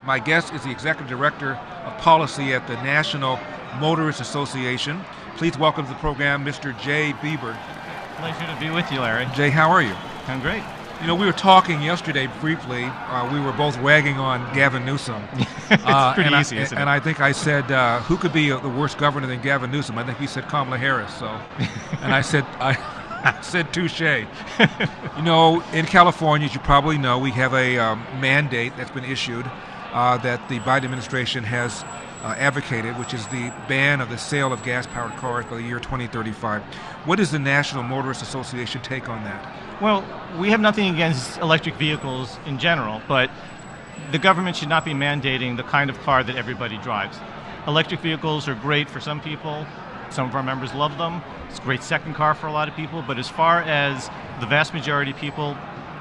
My guest is the Executive Director of Policy at the National Motorists Association. Please welcome to the program Mr. Jay Beeber. Pleasure to be with you, Larry. Jay, how are you? I'm great. You know, we were talking yesterday briefly. We were both wagging on Gavin Newsom. It's pretty easy, isn't it? And I think I said, who could be the worst governor than Gavin Newsom? I think he said Kamala Harris. So, and I said touche. You know, in California, as you probably know, we have a mandate that's been issued that the Biden administration has advocated, which is the ban of the sale of gas-powered cars by the year 2035. What is the National Motorists Association take on that? Well, we have nothing against electric vehicles in general, but the government should not be mandating the kind of car that everybody drives. Electric vehicles are great for some people. Some of our members love them. It's a great second car for a lot of people, but as far as the vast majority of people,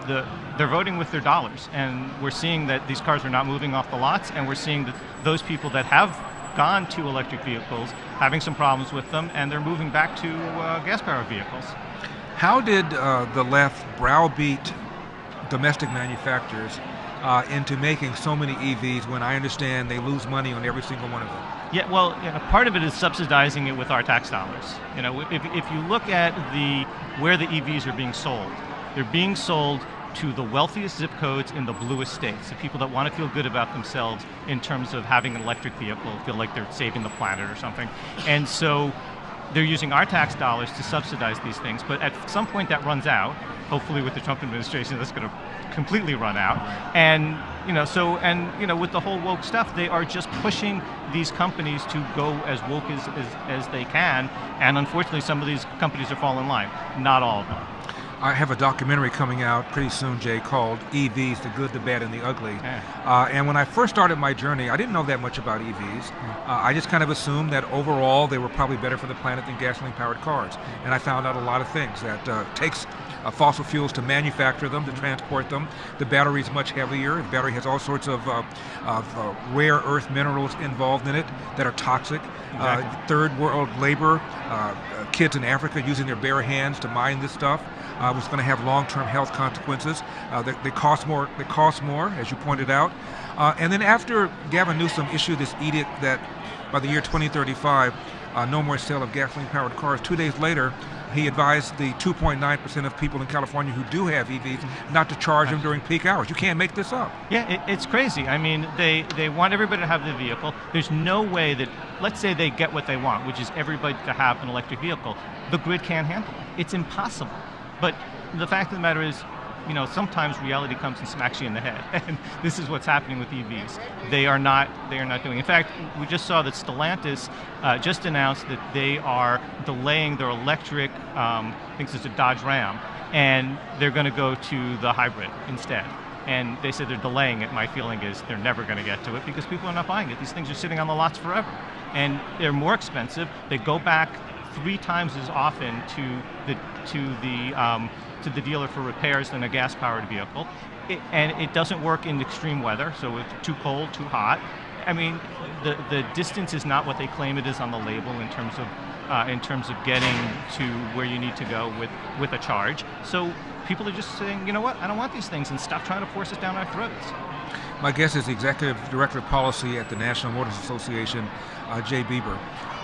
they're voting with their dollars, and we're seeing that these cars are not moving off the lots, and we're seeing that those people that have gone to electric vehicles having some problems with them, and they're moving back to gas-powered vehicles. How did the left browbeat domestic manufacturers into making so many EVs when I understand they lose money on every single one of them? Yeah, well, part of it is subsidizing it with our tax dollars. You know, if you look at where the EVs are being sold, they're being sold to the wealthiest zip codes in the bluest states, the people that want to feel good about themselves in terms of having an electric vehicle, feel like they're saving the planet or something. And so they're using our tax dollars to subsidize these things, but at some point that runs out. Hopefully with the Trump administration, that's going to completely run out. And with the whole woke stuff, they are just pushing these companies to go as woke as they can. And unfortunately, some of these companies are falling in line. Not all of them. I have a documentary coming out pretty soon, Jay, called EVs, The Good, the Bad, and the Ugly. Yeah. And when I first started my journey, I didn't know that much about EVs. I just kind of assumed that overall they were probably better for the planet than gasoline-powered cars. And I found out a lot of things, that takes fossil fuels to manufacture them, to transport them. The battery is much heavier. The battery has all sorts of rare earth minerals involved in it that are toxic. Exactly. Third world labor, kids in Africa using their bare hands to mine this stuff. Was going to have long-term health consequences. They cost more. They cost more, as you pointed out. And then after Gavin Newsom issued this edict that by the year 2035, no more sale of gasoline-powered cars, 2 days later, he advised the 2.9% of people in California who do have EVs not to charge them during peak hours. You can't make this up. Yeah, it's crazy. I mean, they want everybody to have the vehicle. There's no way that, let's say they get what they want, which is everybody to have an electric vehicle. The grid can't handle it. It's impossible. But the fact of the matter is, sometimes reality comes and smacks you in the head, and this is what's happening with EVs. They are not doing. In fact, we just saw that Stellantis just announced that they are delaying their electric. I think it's a Dodge Ram, and they're going to go to the hybrid instead. And they said they're delaying it. My feeling is they're never going to get to it because people are not buying it. These things are sitting on the lots forever, and they're more expensive. They go back 3 times as often to the dealer for repairs than a gas-powered vehicle, and it doesn't work in extreme weather, so it's too cold, too hot. I mean, the distance is not what they claim it is on the label in terms of getting to where you need to go with a charge. So people are just saying, you know what, I don't want these things, and stop trying to force us down our throats. My guest is the Executive Director of Policy at the National Motorists Association, Jay Beeber.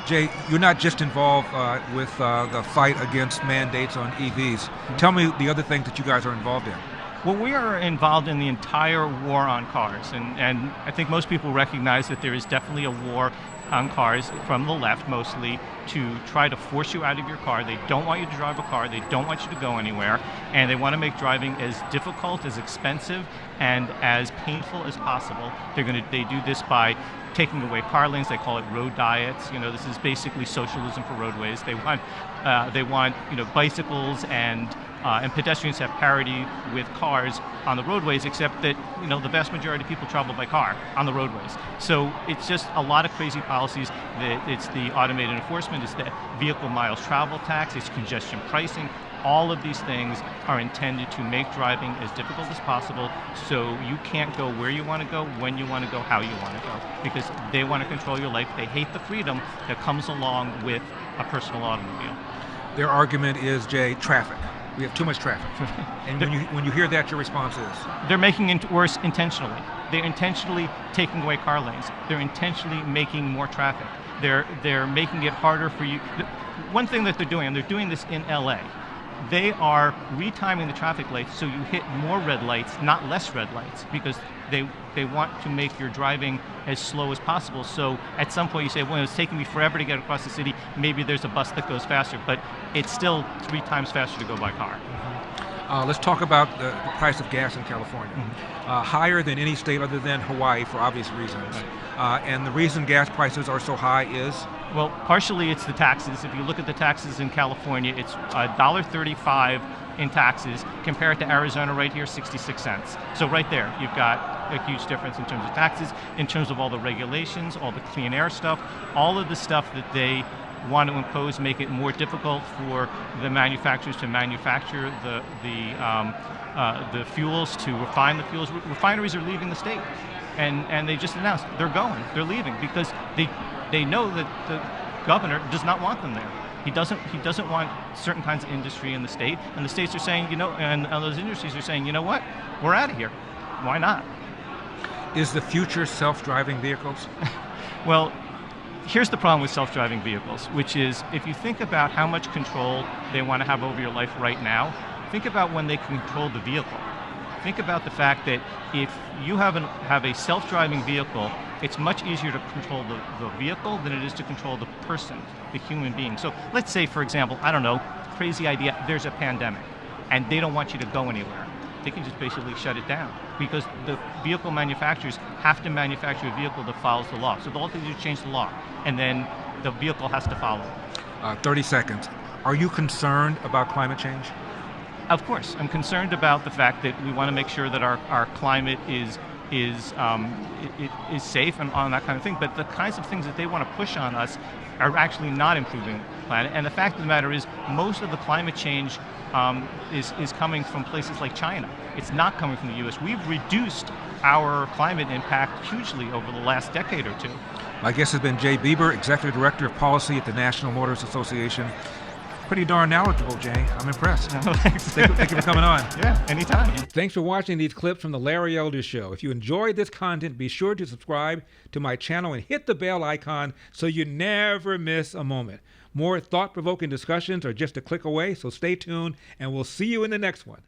Jay, you're not just involved with the fight against mandates on EVs. Tell me the other things that you guys are involved in. Well, we are involved in the entire war on cars, and I think most people recognize that there is definitely a war on cars from the left mostly to try to force you out of your car. They don't want you to drive a car. They don't want you to go anywhere, and they want to make driving as difficult, as expensive, and as painful as possible. They do this by taking away car lanes. They call it road diets. This is basically socialism for roadways. They want bicycles and pedestrians have parity with cars on the roadways, except that the vast majority of people travel by car on the roadways. So it's just a lot of crazy policies. It's the automated enforcement, it's the vehicle miles travel tax, it's congestion pricing. All of these things are intended to make driving as difficult as possible, so you can't go where you want to go, when you want to go, how you want to go, because they want to control your life. They hate the freedom that comes along with a personal automobile. Their argument is, Jay, traffic. We have too much traffic. And when you hear that, your response is? They're making it worse intentionally. They're intentionally taking away car lanes. They're intentionally making more traffic. They're making it harder for you. One thing that they're doing, and they're doing this in LA, they are retiming the traffic lights so you hit more red lights, not less red lights, because they want to make your driving as slow as possible. So at some point you say, well, it's taking me forever to get across the city. Maybe there's a bus that goes faster, but it's still 3 times faster to go by car. Let's talk about the price of gas in California. Higher than any state other than Hawaii for obvious reasons. And the reason gas prices are so high is? Well, partially it's the taxes. If you look at the taxes in California, it's $1.35 in taxes compared to Arizona right here, 66 cents. So right there, you've got a huge difference in terms of taxes, in terms of all the regulations, all the clean air stuff, all of the stuff that they want to impose, make it more difficult for the manufacturers to manufacture the fuels, to refine the fuels. Refineries are leaving the state, and they just announced they're leaving because they know that the governor does not want them there. He doesn't want certain kinds of industry in the state, and the states are saying, and those industries are saying, you know what, we're out of here. Why not? Is the future self-driving vehicles? Well, here's the problem with self-driving vehicles, which is if you think about how much control they want to have over your life right now, think about when they control the vehicle. Think about the fact that if you have a self-driving vehicle, it's much easier to control the vehicle than it is to control the person, the human being. So let's say, for example, I don't know, crazy idea, there's a pandemic, and they don't want you to go anywhere. They can just basically shut it down because the vehicle manufacturers have to manufacture a vehicle that follows the law. So all they do is change the law, and then the vehicle has to follow. 30 seconds. Are you concerned about climate change? Of course, I'm concerned about the fact that we want to make sure that our climate is safe and on that kind of thing. But the kinds of things that they want to push on us are actually not improving the planet. And the fact of the matter is, most of the climate change is coming from places like China. It's not coming from the U.S. We've reduced our climate impact hugely over the last decade or two. My guest has been Jay Beeber, Executive Director of Policy at the National Motorists Association. Pretty darn knowledgeable, Jay. I'm impressed. Thanks. Thank you for coming on. Yeah, anytime. Thanks for watching these clips from The Larry Elder Show. If you enjoyed this content, be sure to subscribe to my channel and hit the bell icon so you never miss a moment. More thought-provoking discussions are just a click away, so stay tuned, and we'll see you in the next one.